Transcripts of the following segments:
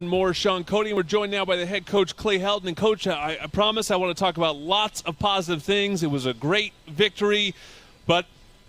More Sean Cody, and we're joined now by the head coach Clay Helton. And Coach, I promise I want to talk about lots of positive things. It was a great victory, but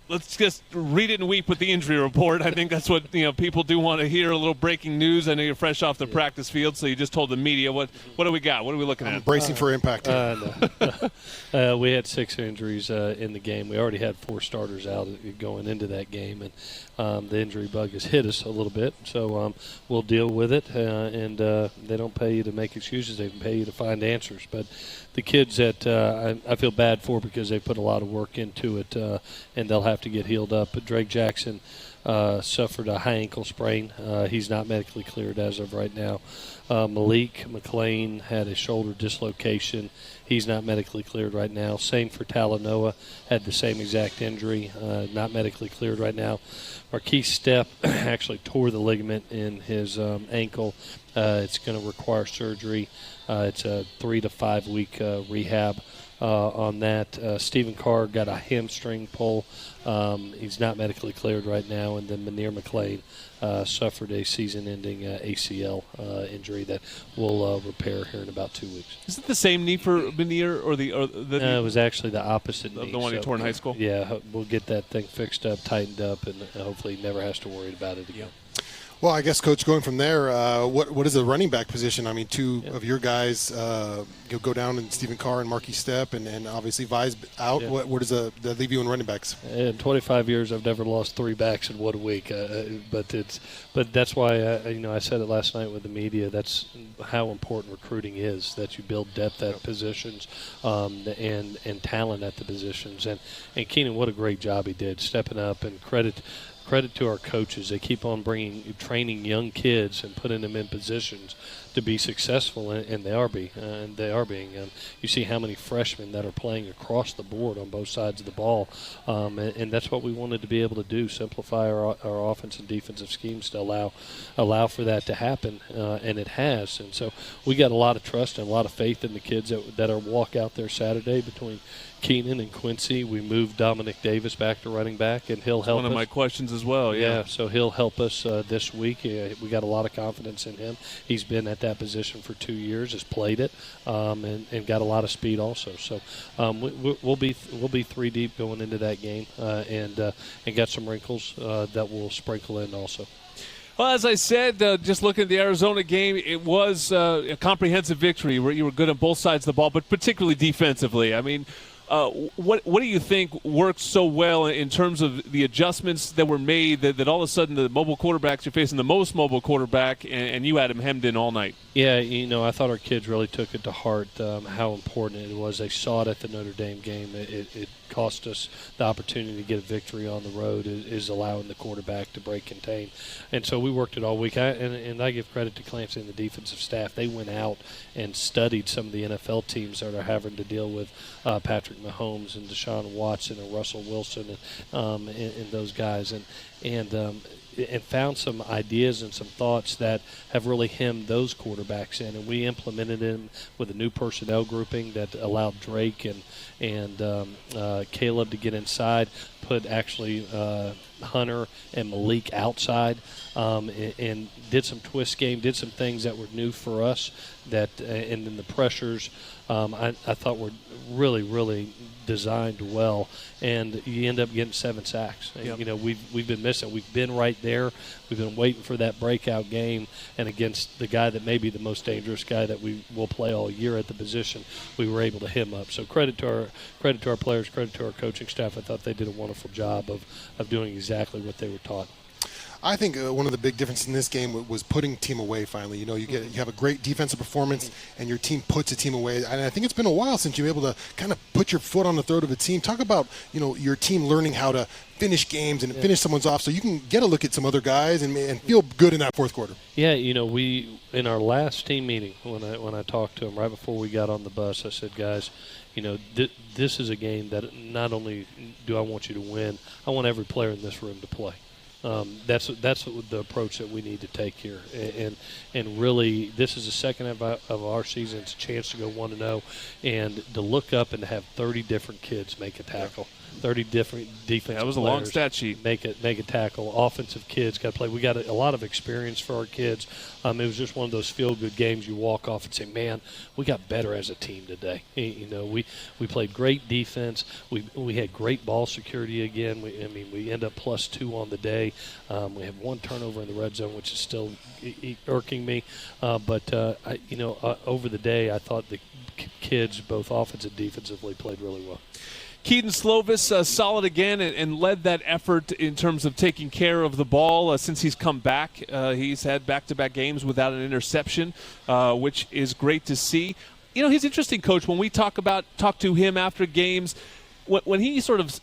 let's just read it and weep with the injury report. I think that's what people do want to hear, a little breaking news. I know you're fresh off the practice field, so you just told the media. What do we got? What are we looking at? Bracing for impact. No. We had 6 injuries in the game. We already had 4 starters out going into that game, and the injury bug has hit us a little bit. So we'll deal with it, and they don't pay you to make excuses. They pay you to find answers. But the kids that I feel bad for because they put a lot of work into it, and they'll have to get healed up. But Drake Jackson suffered a high ankle sprain. He's not medically cleared as of right now. Malik McLean had a shoulder dislocation. He's not medically cleared right now. Same for Talanoa, had the same exact injury, not medically cleared right now. Marquise Stepp actually tore the ligament in his ankle. It's going to require surgery. It's a 3 to 5 week rehab on that. Stephen Carr got a hamstring pull. He's not medically cleared right now. And then Munir McLean suffered a season-ending ACL injury that will repair here in about 2 weeks. Is it the same knee for Munir or the it was actually the opposite knee. The one he tore in high school? Yeah, we'll get that thing fixed up, tightened up, and hopefully he never has to worry about it again. Well, I guess, Coach, going from there, what is the running back position? I mean, two of your guys, you'll go down in Stephen Carr and Marquis Stepp, and obviously Vi's out. Yeah. What does that leave you in running backs? In 25 years, I've never lost 3 backs in 1 week. But that's why I said it last night with the media. That's how important recruiting is. That you build depth at positions, and talent at the positions. And Keenan, what a great job he did, stepping up, and credit to our coaches. They keep on training young kids and putting them in positions to be successful, and they are being. You see how many freshmen that are playing across the board on both sides of the ball, and that's what we wanted to be able to do: simplify our offense and defensive schemes to allow for that to happen, and it has. And so we got a lot of trust and a lot of faith in the kids that are walk out there Saturday between Keenan and Quincy. We moved Dominic Davis back to running back, and he'll help us. One of my questions as well, yeah. So he'll help us this week. We got a lot of confidence in him. He's been at that position for 2 years, has played it, and got a lot of speed also. So we'll be 3 deep going into that game, and got some wrinkles that we'll sprinkle in also. Well, as I said, just looking at the Arizona game, it was a comprehensive victory where you were good on both sides of the ball, but particularly defensively. I mean, what do you think worked so well in terms of the adjustments that were made that all of a sudden the mobile quarterbacks, you're facing the most mobile quarterback, and you had him hemmed in all night? Yeah, I thought our kids really took it to heart how important it was. They saw it at the Notre Dame game. It cost us the opportunity to get a victory on the road is allowing the quarterback to break contain. And so we worked it all week. And I give credit to Clancy and the defensive staff. They went out and studied some of the NFL teams that are having to deal with Patrick Mahomes and Deshaun Watson and Russell Wilson and those guys. And found some ideas and some thoughts that have really hemmed those quarterbacks in. And we implemented them with a new personnel grouping that allowed Drake and Caleb to get inside, put actually Hunter and Malik outside, and did some twist game, did some things that were new for us, and then the pressures I thought were really, really designed well, and you end up getting 7 sacks. Yep. We've been missing. We've been right there. We've been waiting for that breakout game, and against the guy that may be the most dangerous guy that we will play all year at the position, we were able to hem up. So credit to our players, credit to our coaching staff. I thought they did a wonderful job of doing exactly what they were taught. I think one of the big differences in this game was putting team away finally. You have a great defensive performance, and your team puts a team away. And I think it's been a while since you're able to kind of put your foot on the throat of a team. Talk about, your team learning how to finish games and finish someone's off so you can get a look at some other guys and feel good in that fourth quarter. Yeah, we in our last team meeting when I talked to them right before we got on the bus, I said, guys, this is a game that not only do I want you to win, I want every player in this room to play. That's the approach that we need to take here, and really, this is the second of our season. It's a chance to go 1-0, and to look up and to have 30 different kids make a tackle. 30 different defensive That was a players long stat sheet. make a tackle. Offensive kids got to play. We got a lot of experience for our kids. It was just one of those feel-good games. You walk off and say, "Man, we got better as a team today." We played great defense. We had great ball security again. We end up +2 on the day. We have 1 turnover in the red zone, which is still irking me. But over the day, I thought the kids, both offensive and defensively, played really well. Keaton Slovis solid again and led that effort in terms of taking care of the ball since he's come back. He's had back-to-back games without an interception, which is great to see. He's interesting, Coach. When we talk to him after games, when he sort of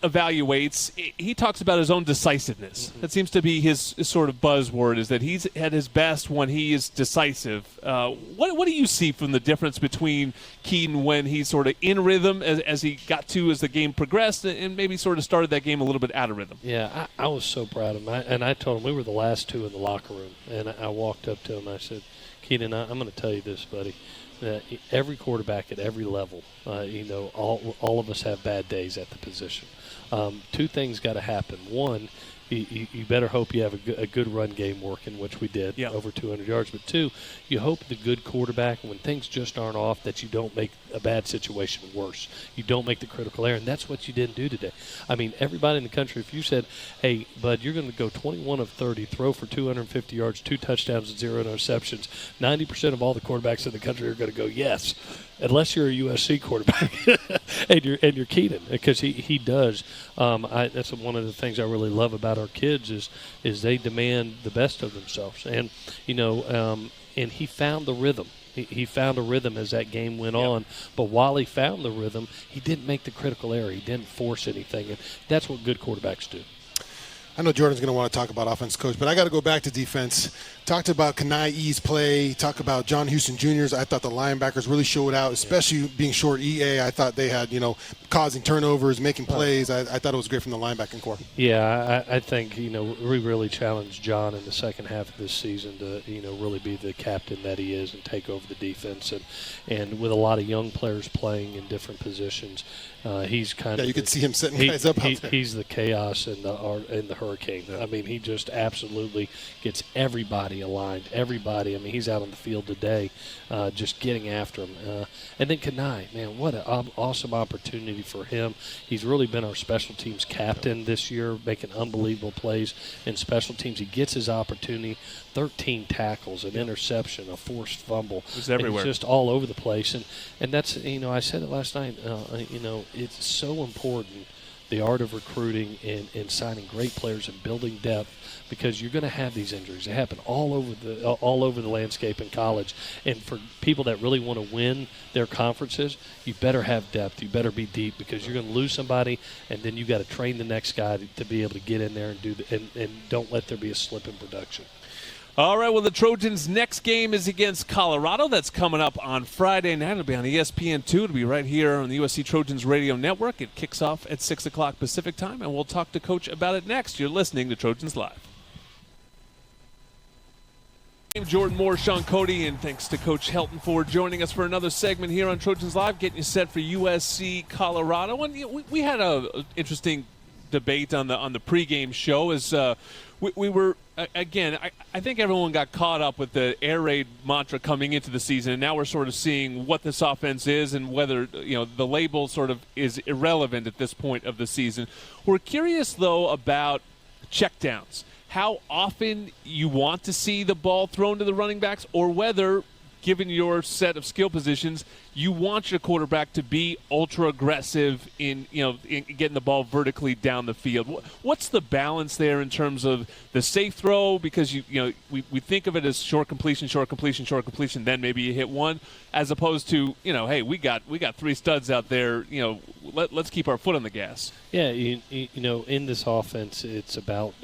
evaluates, he talks about his own decisiveness. That seems to be his sort of buzzword, is that he's at his best when he is decisive. What do you see from the difference between Keaton when he's sort of in rhythm as he got to as the game progressed, and maybe sort of started that game a little bit out of rhythm? Yeah, I was so proud of him. I told him we were the last 2 in the locker room, and I walked up to him and I said, "Keaton, I'm going to tell you this, buddy. Every quarterback at every level, all of us have bad days at the position. 2 things got to happen. One, you better hope you have a good run game working, which we did, over 200 yards. But 2, you hope the good quarterback, when things just aren't off, that you don't make a bad situation worse. You don't make the critical error, and that's what you didn't do today. I mean, everybody in the country, if you said, hey, bud, you're going to go 21 of 30, throw for 250 yards, 2 touchdowns and 0 interceptions, 90% of all the quarterbacks in the country are going to go yes, unless you're a USC quarterback and you're Keaton, because he does. That's one of the things I really love about our kids is they demand the best of themselves, and and he found the rhythm. He found a rhythm as that game went on. But while he found the rhythm, he didn't make the critical error. He didn't force anything, and that's what good quarterbacks do. I know Jordan's going to want to talk about offense, Coach, but I got to go back to defense. Talked about Kanai's play. Talk about John Houston Jr.'s. I thought the linebackers really showed out, especially being short EA. I thought they had, causing turnovers, making plays. I thought it was great from the linebacking core. Yeah, I think, we really challenged John in the second half of this season to, really be the captain that he is and take over the defense. And with a lot of young players playing in different positions, he's kind of you could see him setting guys up out there. He's the chaos and the hurricane. I mean, he just absolutely gets everybody aligned. Everybody. I mean, he's out on the field today, just getting after him. And then Kanai, man, what an awesome opportunity for him. He's really been our special teams captain this year, making unbelievable plays in special teams. He gets his opportunity. 13 tackles, an interception, a forced fumble. It was everywhere. Just all over the place. And that's, I said it last night, it's so important, the art of recruiting and signing great players and building depth, because you're going to have these injuries. They happen all over the landscape in college. And for people that really want to win their conferences, you better have depth. You better be deep, because you're going to lose somebody, and then you got to train the next guy to be able to get in there and do and don't let there be a slip in production. All right, well, the Trojans' next game is against Colorado. That's coming up on Friday night. It'll be on ESPN2. It'll be right here on the USC Trojans Radio Network. It kicks off at 6 o'clock Pacific time, and we'll talk to Coach about it next. You're listening to Trojans Live. I'm Jordan Moore, Sean Cody, and thanks to Coach Helton for joining us for another segment here on Trojans Live, getting you set for USC Colorado. And we had an interesting debate on the pregame show as we were again. I think everyone got caught up with the air raid mantra coming into the season, and now we're sort of seeing what this offense is and whether the label sort of is irrelevant at this point of the season. We're curious though about checkdowns, how often you want to see the ball thrown to the running backs, or whether, given your set of skill positions, you want your quarterback to be ultra aggressive in getting the ball vertically down the field. What's the balance there in terms of the safe throw? Because we think of it as short completion, then maybe you hit one, as opposed to hey, we got 3 studs out there. Let's keep our foot on the gas. Yeah, in this offense, it's about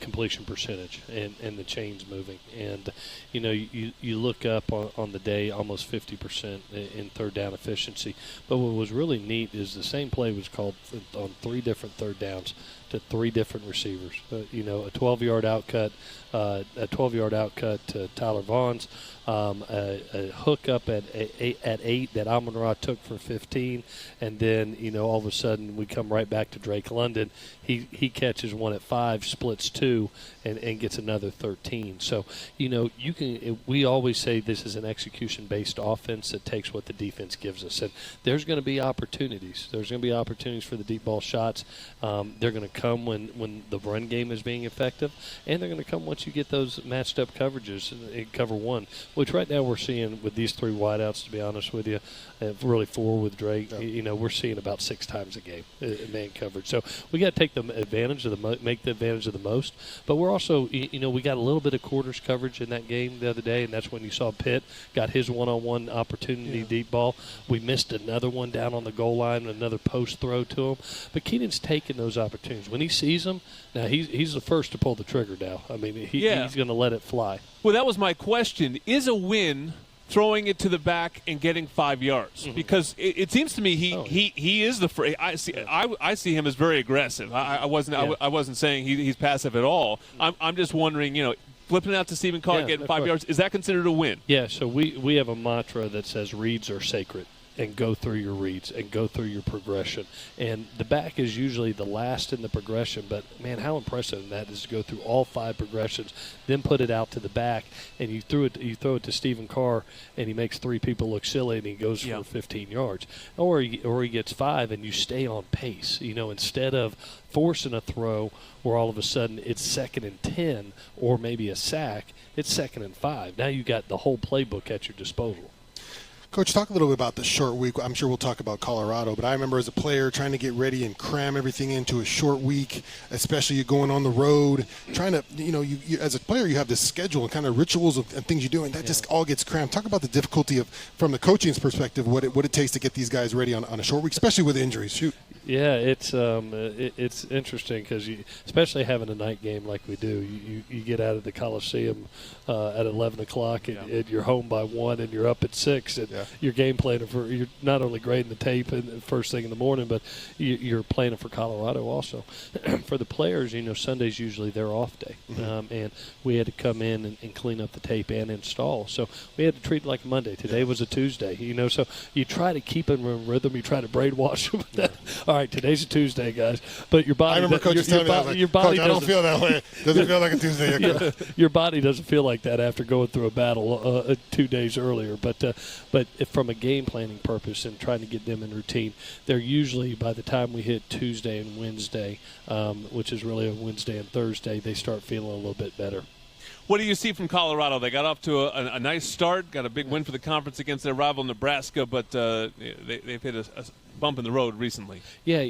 completion percentage and the chains moving. And you look up on on the day, almost 50% in third down efficiency. But what was really neat is the same play was called on 3 different third downs to 3 different receivers. A 12-yard outcut, to Tyler Vaughn's, a hook up at 8 that Amon-Ra took for 15, and then all of a sudden we come right back to Drake London. He catches one at 5, splits 2, and gets another 13. So we always say this is an execution-based offense that takes what the defense gives us, and there's going to be opportunities. There's going to be opportunities for the deep ball shots. They're going to come when the run game is being effective, and they're going to come once you get those matched up coverages in cover 1, which right now we're seeing with these 3 wideouts, to be honest with you, really 4 with Drake. Yep. We're seeing about 6 times a game in man coverage. So we got to take make the advantage of the most. But we're also, we got a little bit of quarters coverage in that game the other day, and that's when you saw Pitt got his one-on-one opportunity deep ball. We missed another one down on the goal line, another post throw to him. But Keenan's taking those opportunities. When he sees them, now he's the first to pull the trigger now. I mean, he's going to let it fly. Well, that was my question. Is a win throwing it to the back and getting 5 yards? Mm-hmm. Because it seems to me he is the I see him as very aggressive. I wasn't saying he's passive at all. I'm just wondering, flipping out to Stephen Carr getting 5 yards, is that considered a win? Yeah. So we have a mantra that says reads are sacred. And go through your reads and go through your progression. And the back is usually the last in the progression, but, man, how impressive that is to go through all 5 progressions, then put it out to the back, and you throw it to Stephen Carr, and he makes 3 people look silly, and he goes for 15 yards. Or he gets 5, and you stay on pace. Instead of forcing a throw where all of a sudden it's 2nd and 10 or maybe a sack, it's 2nd and 5. Now you got the whole playbook at your disposal. Coach, talk a little bit about the short week. I'm sure we'll talk about Colorado, but I remember as a player trying to get ready and cram everything into a short week, especially you going on the road, trying to, you as a player, you have this schedule and kind of rituals and things you do, and that just all gets crammed. Talk about the difficulty of, from the coaching's perspective, what it takes to get these guys ready on a short week, especially with injuries. Shoot. Yeah, it's interesting because especially having a night game like we do, you get out of the Coliseum at 11 o'clock and you're home by 1 and you're up at 6 and you're game planning you're not only grading the tape and first thing in the morning, but you're planning for Colorado also. For the players, Sunday's usually their off day, and we had to come in and clean up the tape and install. So we had to treat it like a Monday. Today was a Tuesday, so you try to keep them in rhythm. You try to brainwash them with that. All right, today's a Tuesday, guys. But your body, I remember Coach telling me, your body Coach, I don't feel that way. Doesn't feel like a Tuesday. Your body doesn't feel like that after going through a battle 2 days earlier. But from a game planning purpose and trying to get them in routine, they're usually, by the time we hit Tuesday and Wednesday, which is really a Wednesday and Thursday, they start feeling a little bit better. What do you see from Colorado? They got off to a nice start, got a big win for the conference against their rival Nebraska, but they've hit a bump in the road recently. Yeah,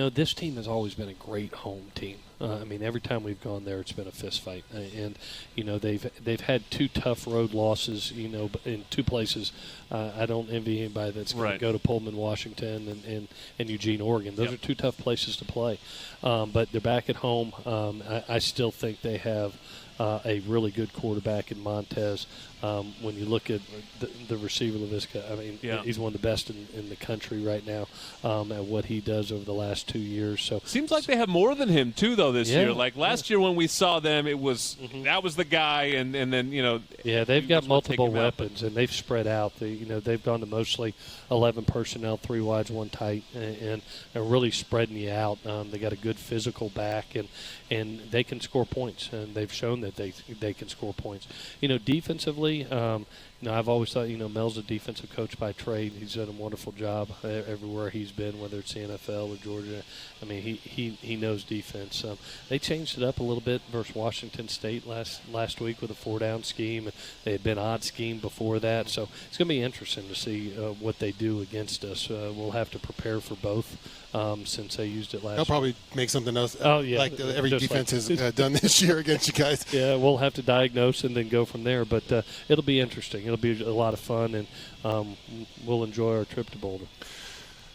this team has always been a great home team. Every time we've gone there, it's been a fist fight, and they've had 2 tough road losses. In 2 places. I don't envy anybody that's going to go to Pullman, Washington, and Eugene, Oregon. Those are 2 tough places to play, but they're back at home. I still think they have a really good quarterback in Montez. When you look at the receiver, LaVisca, he's one of the best in the country right now at what he does over the last 2 years. So seems like they have more than him too, though. This year, like last year when we saw them, it was that was the guy, and then they've got multiple weapons, and they've spread out. They've gone to mostly 11 personnel, 3 wides, 1 tight, and really spreading you out. They got a good physical back, and they can score points, and they've shown that they can score points. Defensively, I've always thought, Mel's a defensive coach by trade. He's done a wonderful job everywhere he's been, whether it's the NFL or Georgia. He knows defense. They changed it up a little bit versus Washington State last week with a 4-down scheme. They had been odd scheme before that, so it's going to be interesting to see what they do against us. We'll have to prepare for both since they used it last. They'll probably make something else like every just defense has done this year against you guys. Yeah, we'll have to diagnose and then go from there, but it'll be interesting. It'll be a lot of fun, and we'll enjoy our trip to Boulder.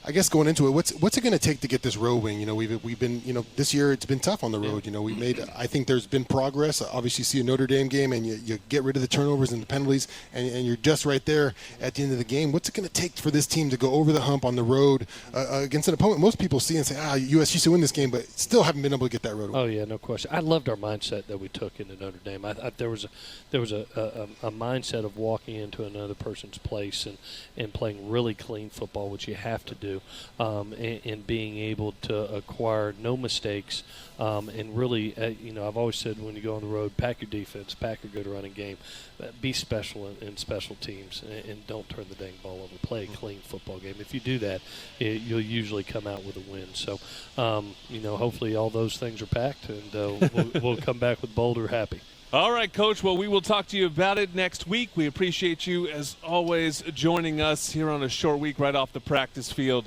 I guess going into it, what's it going to take to get this road win? We've been, this year it's been tough on the road. We made, I think there's been progress. Obviously, you see a Notre Dame game and you get rid of the turnovers and the penalties, and you're just right there at the end of the game. What's it going to take for this team to go over the hump on the road against an opponent most people see and say, USC should win this game, but still haven't been able to get that road win? Oh yeah, no question. I loved our mindset that we took into Notre Dame. There was a mindset of walking into another person's place and playing really clean football, which you have to do. And being able to acquire no mistakes, and really, I've always said when you go on the road, pack your defense, pack your good running game, be special in special teams, and don't turn the dang ball over. Play a clean football game. If you do that, you'll usually come out with a win. So, hopefully all those things are packed, and we'll come back with Boulder happy. All right, Coach. Well, we will talk to you about it next week. We appreciate you, as always, joining us here on a short week right off the practice field.